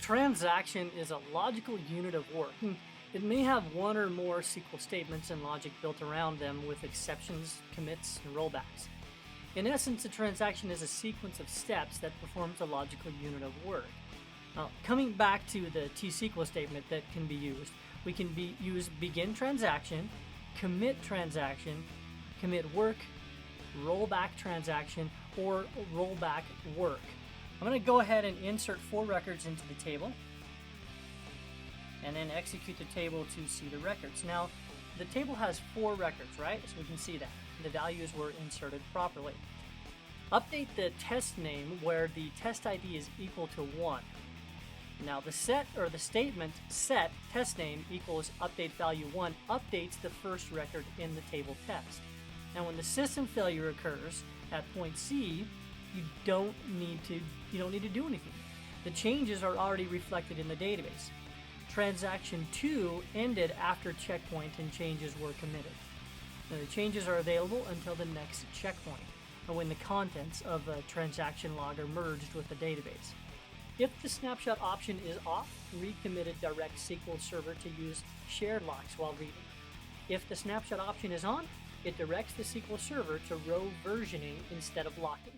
transaction is a logical unit of work. It may have one or more SQL statements and logic built around them with exceptions, commits, and rollbacks. In essence, a transaction is a sequence of steps that performs a logical unit of work. Now, coming back to the T-SQL statement that can be used, we can use begin transaction, commit work, rollback transaction, or rollback work. I'm going to go ahead and insert 4 records into the table and then execute the table to see the records. Now, the table has 4 records, right? So we can see that. The values were inserted properly. Update the test name where the test ID is equal to 1. Now, the statement set test name equals update value 1 updates the first record in the table test. Now, when the system failure occurs at point C, you don't need to do anything. The changes are already reflected in the database. Transaction 2 ended after checkpoint and changes were committed. Now, the changes are available until the next checkpoint, or when the contents of a transaction log are merged with the database. If the snapshot option is off, recommit a direct SQL server to use shared locks while reading. If the snapshot option is on, it directs the SQL server to row versioning instead of locking.